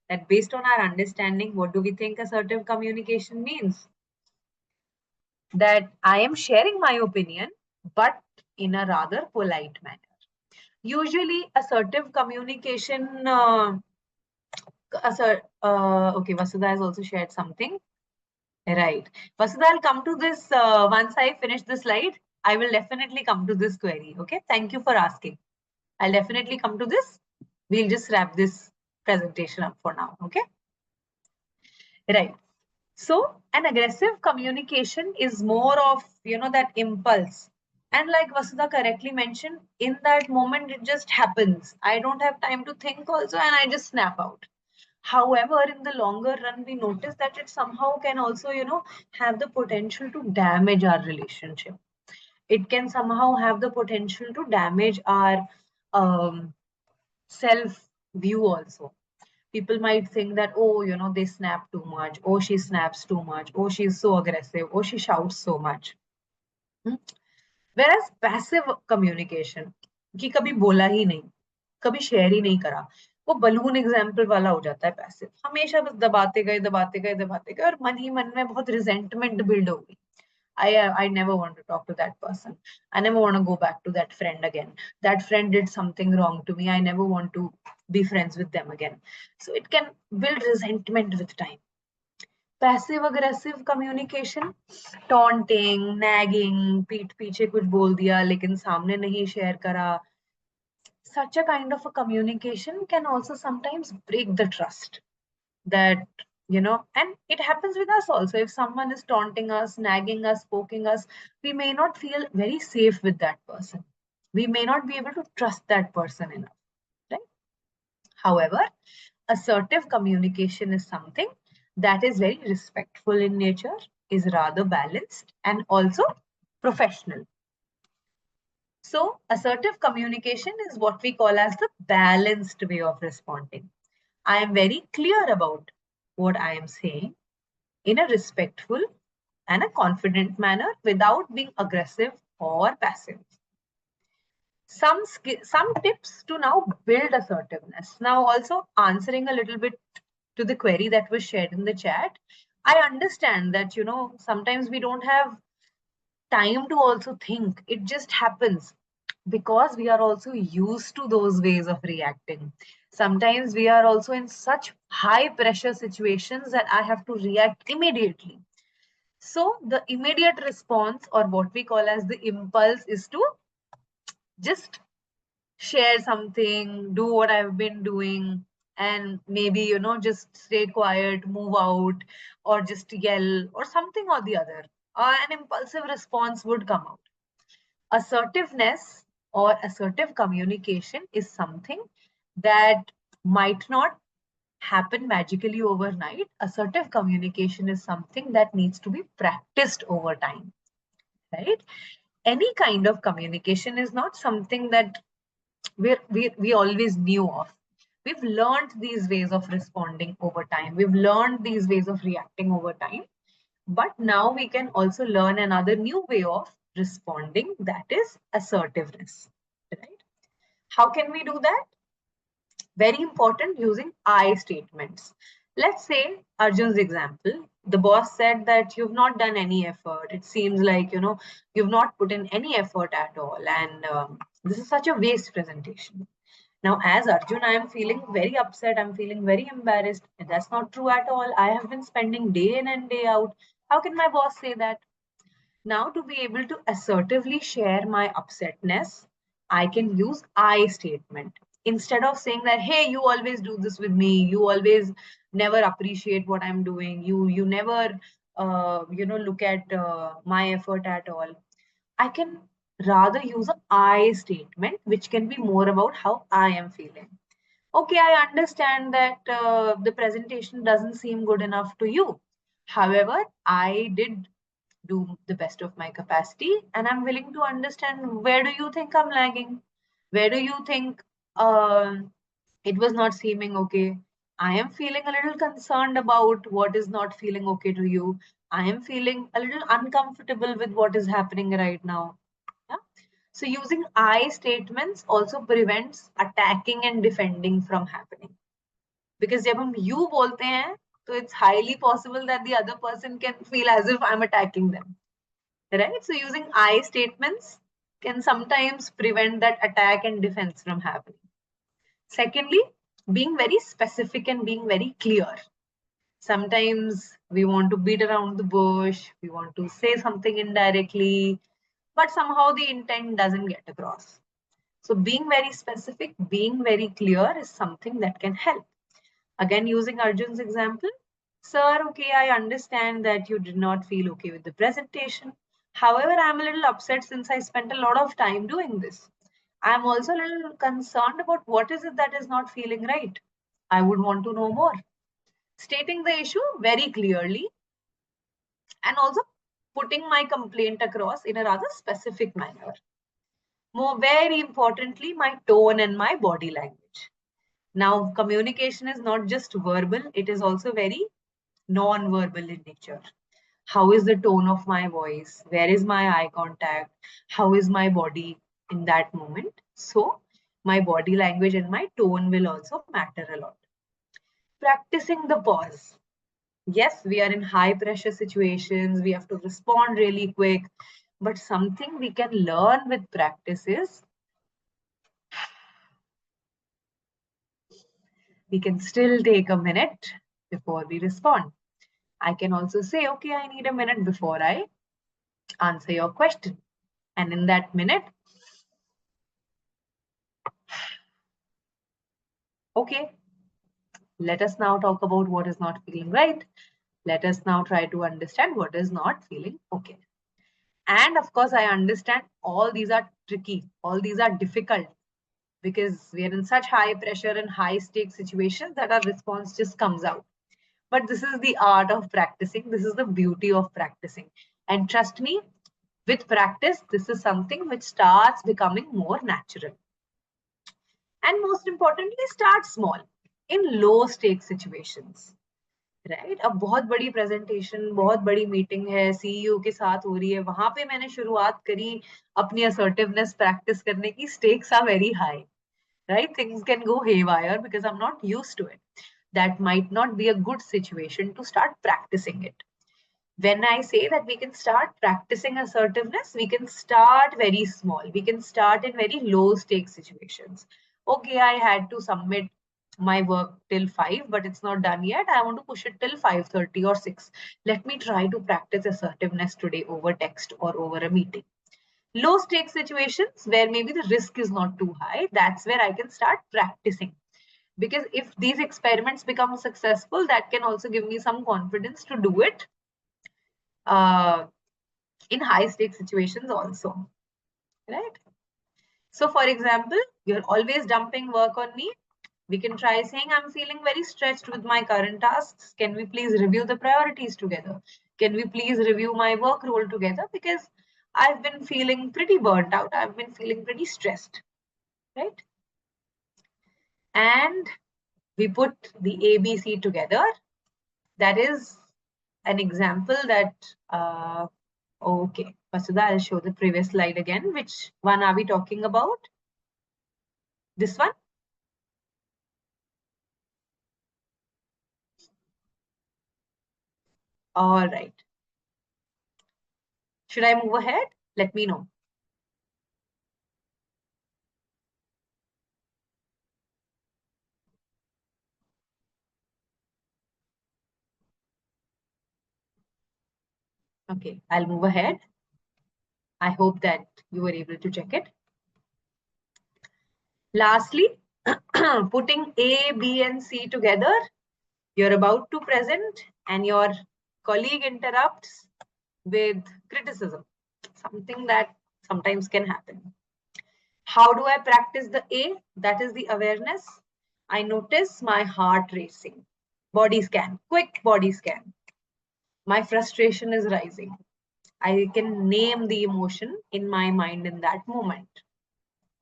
Speaker 2: That based on our understanding, what do we think assertive communication means? That I am sharing my opinion, but in a rather polite manner. Usually, assertive communication. Okay, Vasudha has also shared something. Right. Vasudha, I'll come to this once I finish the slide. I will definitely come to this query. Okay. Thank you for asking. I'll definitely come to this. We'll just wrap this presentation up for now. Okay. Right. So an aggressive communication is more of, that impulse. And like Vasudha correctly mentioned, in that moment, it just happens. I don't have time to think also, and I just snap out. However, in the longer run, we notice that it somehow can also, have the potential to damage our relationship. It can somehow have the potential to damage our self view also. People might think that, oh, they snap too much, oh, she snaps too much, oh, she's so aggressive, oh, she shouts so much. Whereas passive communication, कि कभी बोला ही नहीं, कभी share ही नहीं करा, वो balloon example वाला हो जाता है पैसिव, हमेशा बस दबाते गए दबाते गए दबाते गए और मन ही मन में बहुत रिजेंटमेंट बिल्ड हो गई. I never want to talk to that person. I never want to go back to that friend again. That friend did something wrong to me. I never want to be friends with them again. So it can build resentment with time. Passive aggressive communication, taunting, nagging, पीठ पीछे कुछ बोल दिया लेकिन सामने नहीं share करा. Such a kind of a communication can also sometimes break the trust. That, and it happens with us also. If someone is taunting us, nagging us, poking us, we may not feel very safe with that person. We may not be able to trust that person enough, right? However, assertive communication is something that is very respectful in nature, is rather balanced, and also professional. So, assertive communication is what we call as the balanced way of responding. I am very clear about what I am saying in a respectful and a confident manner without being aggressive or passive. Some tips to now build assertiveness. Now, also answering a little bit to the query that was shared in the chat, I understand that, sometimes we don't have time to also think. It just happens because we are also used to those ways of reacting. Sometimes we are also in such high pressure situations that I have to react immediately. So the immediate response, or what we call as the impulse, is to just share something, do what I've been doing, and maybe, just stay quiet, move out, or just yell, or something or the other. an impulsive response would come out. Assertiveness or assertive communication is something that might not happen magically overnight. Assertive communication is something that needs to be practiced over time, right? Any kind of communication is not something that we always knew of. We've learned these ways of responding over time. We've learned these ways of reacting over time. But now we can also learn another new way of responding, that is assertiveness. Right? How can we do that? Very important, using I statements. Let's say Arjun's example. The boss said that you've not done any effort. It seems like, you've not put in any effort at all. And this is such a waste presentation. Now, as Arjun, I am feeling very upset. I'm feeling very embarrassed. And that's not true at all. I have been spending day in and day out. How can my boss say that? Now, to be able to assertively share my upsetness, I can use I statement. Instead of saying that, hey, you always do this with me, you always never appreciate what I'm doing, you never look at my effort at all. I can rather use a I statement, which can be more about how I am feeling. Okay, I understand that the presentation doesn't seem good enough to you. However, I did do the best of my capacity, and I'm willing to understand, where do you think I'm lagging? Where do you think it was not seeming okay? I am feeling a little concerned about what is not feeling okay to you. I am feeling a little uncomfortable with what is happening right now. Yeah? So using I statements also prevents attacking and defending from happening. Because जब हम you बोलते हैं, so it's highly possible that the other person can feel as if I'm attacking them. Right? So using I statements can sometimes prevent that attack and defense from happening. Secondly, being very specific and being very clear. Sometimes we want to beat around the bush, we want to say something indirectly, but somehow the intent doesn't get across. So being very specific, being very clear is something that can help. Again, using Arjun's example, sir, okay, I understand that you did not feel okay with the presentation. However, I'm a little upset since I spent a lot of time doing this. I'm also a little concerned about what is it that is not feeling right. I would want to know more. Stating the issue very clearly and also putting my complaint across in a rather specific manner. More very importantly, my tone and my body language. Now, communication is not just verbal, it is also very non-verbal in nature. How is the tone of my voice? Where is my eye contact? How is my body in that moment? So, my body language and my tone will also matter a lot. Practicing the pause. Yes, we are in high pressure situations, we have to respond really quick, but something we can learn with practice is we can still take a minute before we respond. I can also say, okay, I need a minute before I answer your question. And in that minute, okay, let us now talk about what is not feeling right. Let us now try to understand what is not feeling okay. And of course, I understand all these are tricky, all these are difficult because we are in such high pressure and high stake situations that our response just comes out. But this is the art of practicing. This is the beauty of practicing. And trust me, with practice, this is something which starts becoming more natural. And most importantly, start small in low stake situations. Right अब बहुत बड़ी presentation बहुत बड़ी meeting है CEO के साथ हो रही है वहां पे मैंने शुरुआत करी अपनी असर्टिवनेस प्रैक्टिस करने की stakes are very high right things can go haywire because I'm not used to it. That might not be a good situation to start practicing it. When I say that we can start practicing assertiveness, we can start very small. We can start in very low stake situations. Okay, I had to submit my work till 5, but it's not done yet. I want to push it till 5:30 or 6. Let me try to practice assertiveness today over text or over a meeting. Low stake situations where maybe the risk is not too high, that's where I can start practicing. Because if these experiments become successful, that can also give me some confidence to do it in high stake situations also, right? So for example, you're always dumping work on me. We can try saying, I'm feeling very stretched with my current tasks. Can we please review the priorities together? Can we please review my work role together? Because I've been feeling pretty burnt out. I've been feeling pretty stressed, right? And we put the ABC together. That is an example that, okay, Vasudha, I'll show the previous slide again. Which one are we talking about? This one? All right. Should I move ahead? Let me know. Okay, I'll move ahead. I hope that you were able to check it. Lastly, putting A, B, and C together, you're about to present and your colleague interrupts with criticism, something that sometimes can happen. How do I practice the A? That is the awareness. I notice my heart racing. Body scan, quick body scan. My frustration is rising. I can name the emotion in my mind in that moment.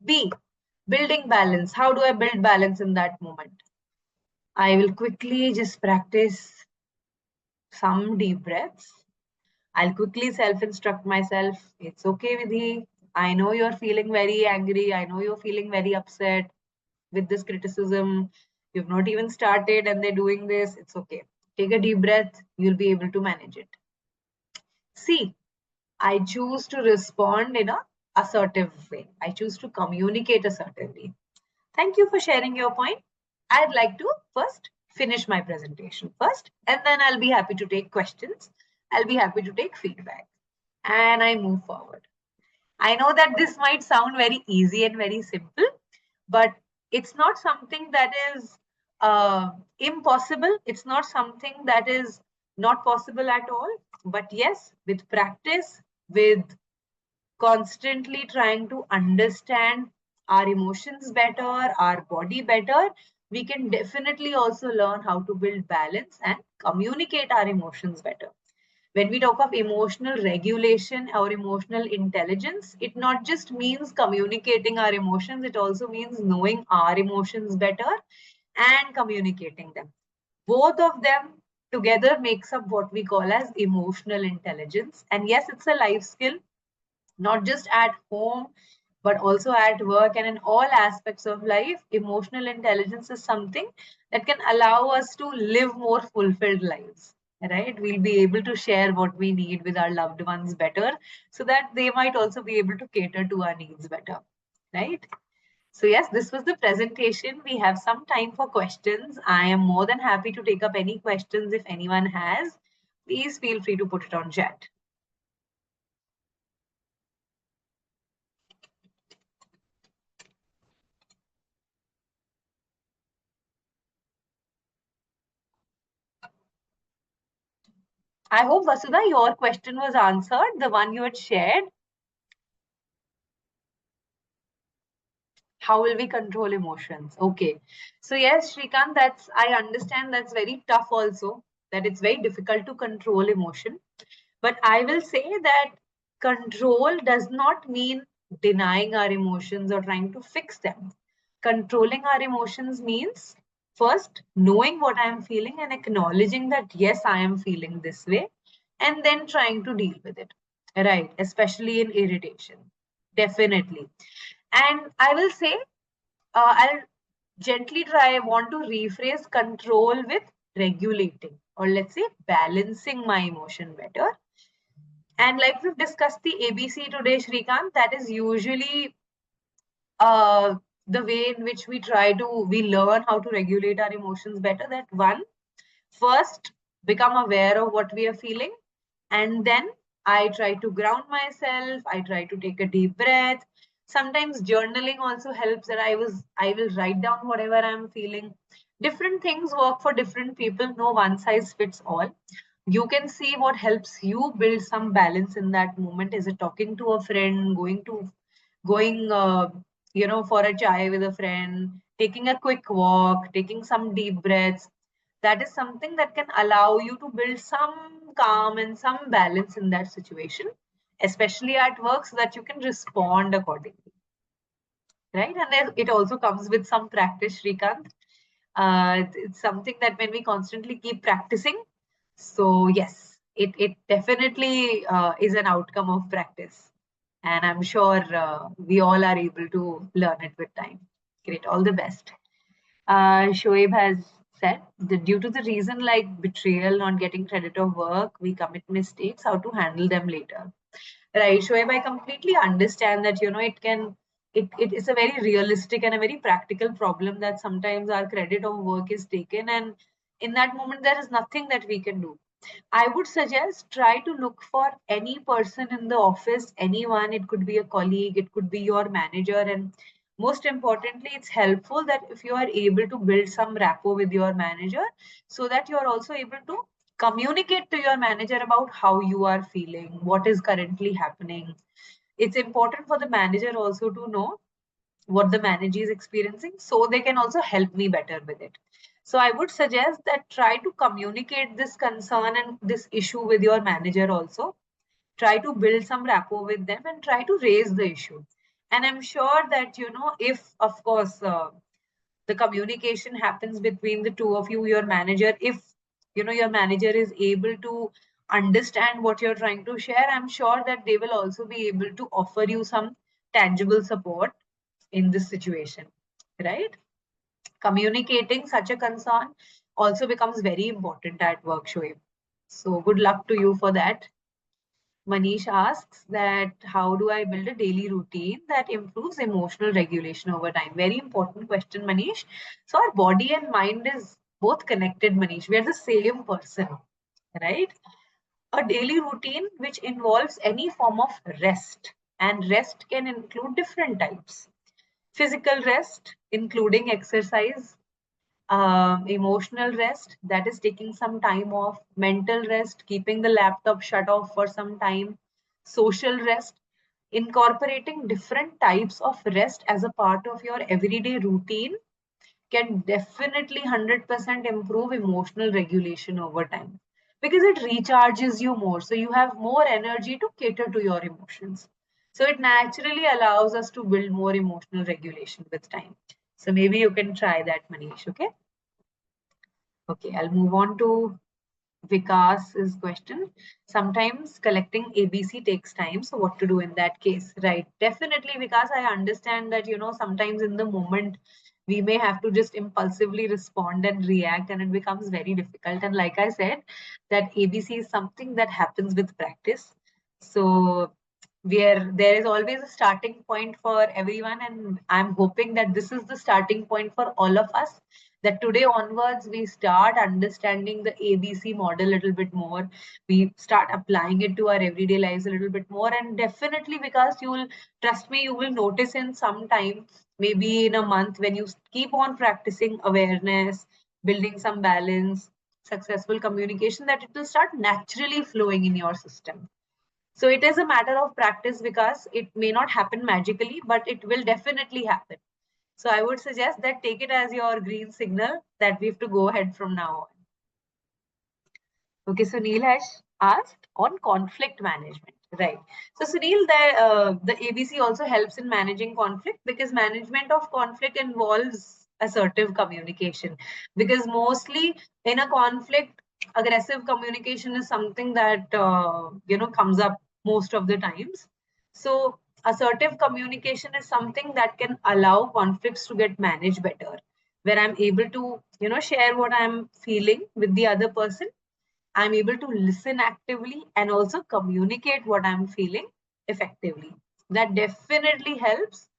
Speaker 2: B, building balance. How do I build balance in that moment? I will quickly just practice some deep breaths. I'll quickly self instruct myself. It's okay, Vidhi. I know you're feeling very angry. I know you're feeling very upset with this criticism. You've not even started and they're doing this. It's okay. Take a deep breath. You'll be able to manage it. C, I choose to respond in a assertive way. I choose to communicate assertively. Thank you for sharing your point. I'd like to first finish my presentation first, and then I'll be happy to take questions. I'll be happy to take feedback. And I move forward. I know that this might sound very easy and very simple, but it's not something that is impossible. It's not something that is not possible at all. But yes, with practice, with constantly trying to understand our emotions better, our body better, we can definitely also learn how to build balance and communicate our emotions better. When we talk of emotional regulation or emotional intelligence, it not just means communicating our emotions, it also means knowing our emotions better and communicating them. Both of them together makes up what we call as emotional intelligence. And yes, it's a life skill, not just at home, but also at work and in all aspects of life. Emotional intelligence is something that can allow us to live more fulfilled lives, right? We'll be able to share what we need with our loved ones better so that they might also be able to cater to our needs better, right? So yes, this was the presentation. We have some time for questions. I am more than happy to take up any questions if anyone has. Please feel free to put it on chat. I hope, Vasudha, your question was answered, the one you had shared. How will we control emotions? Okay. So yes, Shrikant, I understand that's very tough also, that it's very difficult to control emotion. But I will say that control does not mean denying our emotions or trying to fix them. Controlling our emotions means first knowing what I am feeling and acknowledging that, yes, I am feeling this way, and then trying to deal with it, right? Especially in irritation. Definitely. And I will say, I'll gently want to rephrase control with regulating, or let's say balancing my emotion better. And like we've discussed the ABC today, Shrikant, that is usually uh, the way in which we learn how to regulate our emotions better. That one, first, become aware of what we are feeling. And then I try to ground myself. I try to take a deep breath. Sometimes journaling also helps, that I will write down whatever I'm feeling. Different things work for different people. No one size fits all. You can see what helps you build some balance in that moment. Is it talking to a friend, going for a chai with a friend, taking a quick walk, taking some deep breaths? That is something that can allow you to build some calm and some balance in that situation, especially at work, so that you can respond accordingly, right? And then it also comes with some practice, Shrikant. It's something that when we constantly keep practicing, so yes, it definitely is an outcome of practice. And I'm sure we all are able to learn it with time. Great, all the best. Shoaib has said that due to the reason like betrayal, not getting credit of work, we commit mistakes, how to handle them later. Right, Shoaib, I completely understand that, it is a very realistic and a very practical problem that sometimes our credit of work is taken, and in that moment, there is nothing that we can do. I would suggest try to look for any person in the office, anyone. It could be a colleague, it could be your manager. And most importantly, it's helpful that if you are able to build some rapport with your manager, so that you are also able to communicate to your manager about how you are feeling, what is currently happening. It's important for the manager also to know what the manager is experiencing, so they can also help me better with it. So I would suggest that try to communicate this concern and this issue with your manager also. Try to build some rapport with them and try to raise the issue. And I'm sure that, if of course the communication happens between the two of you, your manager, if your manager is able to understand what you're trying to share, I'm sure that they will also be able to offer you some tangible support in this situation, right? Communicating such a concern also becomes very important at work, Shoaib. So good luck to you for that. Manish asks that how do I build a daily routine that improves emotional regulation over time? Very important question, Manish. So our body and mind is both connected, Manish. We are the same person, right? A daily routine which involves any form of rest, and rest can include different types. Physical rest, including exercise, emotional rest, that is taking some time off, mental rest, keeping the laptop shut off for some time, social rest, incorporating different types of rest as a part of your everyday routine can definitely 100% improve emotional regulation over time, because it recharges you more. So you have more energy to cater to your emotions. So it naturally allows us to build more emotional regulation with time. So maybe you can try that, Manish. Okay. Okay, I'll move on to Vikas's question. Sometimes collecting ABC takes time. So what to do in that case? Right. Definitely, Vikas, I understand that, sometimes in the moment we may have to just impulsively respond and react, and it becomes very difficult. And like I said, that ABC is something that happens with practice. So where there is always a starting point for everyone, and I'm hoping that this is the starting point for all of us, that today onwards we start understanding the ABC model a little bit more. We start applying it to our everyday lives a little bit more. And definitely, because you will trust me, you will notice in some time, maybe in a month, when you keep on practicing awareness, building some balance, successful communication, that it will start naturally flowing in your system. So it is a matter of practice, because it may not happen magically, but it will definitely happen. So I would suggest that take it as your green signal that we have to go ahead from now on. Okay, so Neil has asked on conflict management, right? So Sunil, the ABC also helps in managing conflict, because management of conflict involves assertive communication. Because mostly in a conflict, aggressive communication is something that comes up most of the times. So assertive communication is something that can allow conflicts to get managed better, where I'm able to share what I'm feeling with the other person. I'm able to listen actively and also communicate what I'm feeling effectively. That definitely helps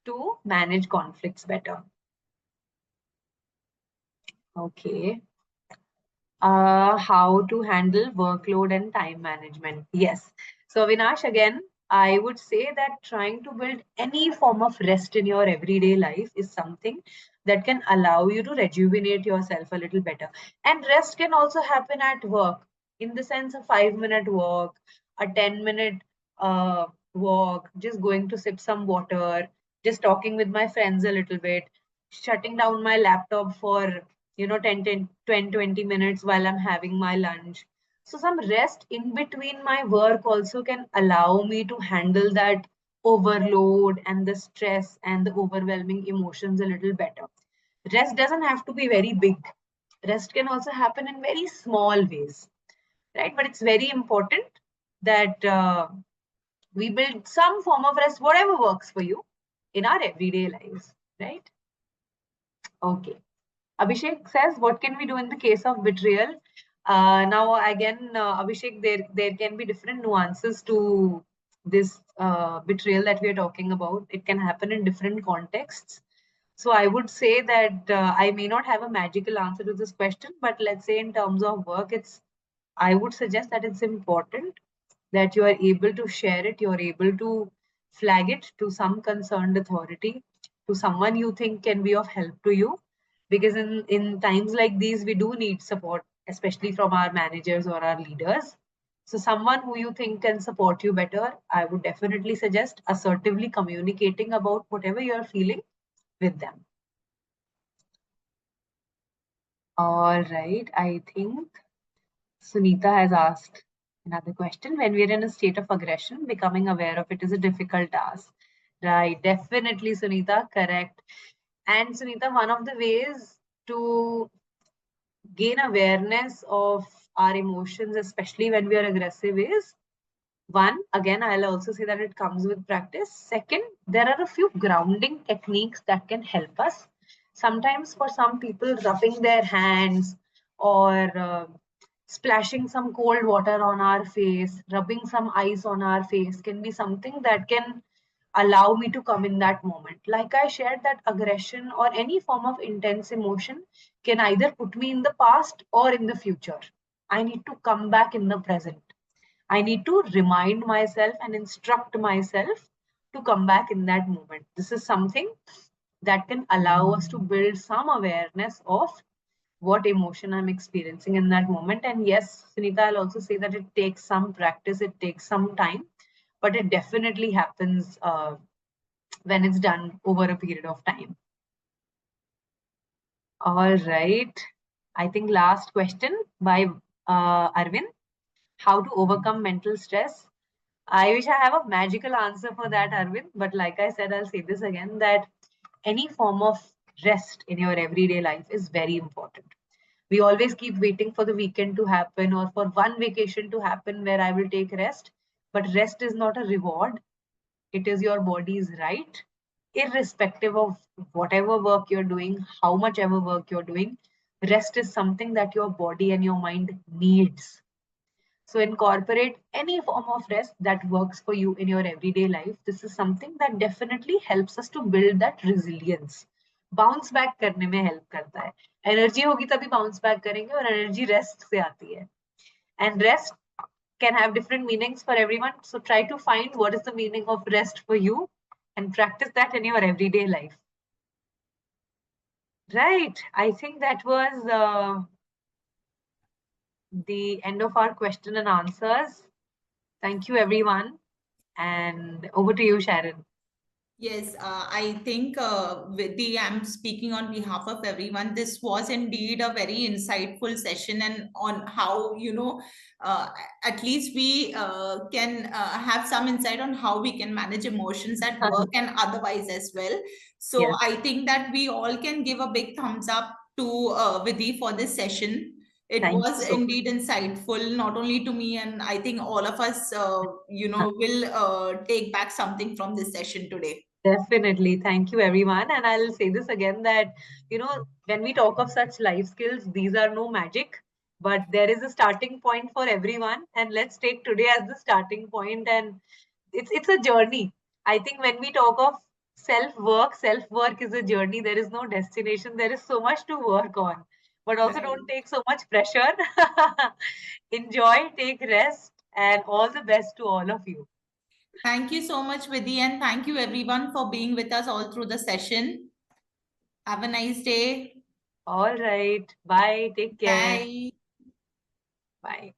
Speaker 2: to manage conflicts better. Okay. How to handle workload and time management. Yes. So, Vinash, again, I would say that trying to build any form of rest in your everyday life is something that can allow you to rejuvenate yourself a little better. And rest can also happen at work. in the sense a 5 minute walk, a 10 minute walk, just going to sip some water, just talking with my friends a little bit, shutting down my laptop for 20 minutes while I'm having my lunch. So some rest in between my work also can allow me to handle that overload and the stress and the overwhelming emotions a little better. Rest doesn't have to be very big. Rest can also happen in very small ways, right? But it's very important that we build some form of rest, whatever works for you in our everyday lives, right? Okay. Abhishek says, what can we do in the case of betrayal? Now, again, Abhishek, there can be different nuances to this betrayal that we are talking about. It can happen in different contexts. So I would say that I may not have a magical answer to this question, but let's say in terms of work, I would suggest that it's important that you are able to share it, you're able to flag it to some concerned authority, to someone you think can be of help to you. Because in times like these, we do need support, especially from our managers or our leaders. So, someone who you think can support you better, I would definitely suggest assertively communicating about whatever you're feeling with them. All right, I think Sunita has asked another question. When we're in a state of aggression, becoming aware of it is a difficult task. Right, definitely, Sunita, correct. And Sunita, one of the ways to gain awareness of our emotions, especially when we are aggressive, is one, again, I'll also say that it comes with practice. Second, there are a few grounding techniques that can help us. Sometimes, for some people, rubbing their hands or splashing some cold water on our face, rubbing some ice on our face can be something that can allow me to come in that moment. Like I shared, that aggression or any form of intense emotion can either put me in the past or in the future. I need to come back in the present. I need to remind myself and instruct myself to come back in that moment. This is something that can allow us to build some awareness of what emotion I'm experiencing in that moment. And yes, Sunita, I'll also say that it takes some practice, it takes some time, but it definitely happens when it's done over a period of time. All right. I think last question by Arvind. How to overcome mental stress? I wish I have a magical answer for that, Arvind. But like I said, I'll say this again, that any form of rest in your everyday life is very important. We always keep waiting for the weekend to happen or for one vacation to happen where I will take rest. But rest is not a reward, it is your body's right, irrespective of whatever work you're doing, how much ever work you're doing. Rest is something that your body and your mind needs. So incorporate any form of rest that works for you in your everyday life. This is something that definitely helps us to build that resilience. Bounce back करने में help करता है. Energy होगी तभी bounce back करेंगे और energy rest से आती है. And rest can have different meanings for everyone. So try to find what is the meaning of rest for you and practice that in your everyday life. Right. I think that was the end of our question and answers. Thank you, everyone. And over to you, Sharon.
Speaker 1: Yes, I think Vidhi, I'm speaking on behalf of everyone. This was indeed a very insightful session, and on how, uh, at least we can have some insight on how we can manage emotions at work and otherwise as well. So
Speaker 2: Yes,
Speaker 1: I think that we all can give a big thumbs up to Vidhi for this session. It
Speaker 2: thank
Speaker 1: was
Speaker 2: you so
Speaker 1: indeed insightful, not only to me, and I think all of us,
Speaker 2: much.
Speaker 1: will take back something from this session today.
Speaker 2: Definitely. Thank you, everyone. And I'll say this again that, when we talk of such life skills, these are no magic, but there is a starting point for everyone. And let's take today as the starting point. And it's a journey. I think when we talk of self work is a journey. There is no destination. There is so much to work on. But also
Speaker 1: Right.
Speaker 2: don't take so much pressure. Enjoy, take rest, and all the best to all of you.
Speaker 1: Thank you so much, Vidhi, and thank you everyone for being with us all through the session. Have a nice day.
Speaker 2: All right. Bye. Take care.
Speaker 1: Bye.
Speaker 2: Bye.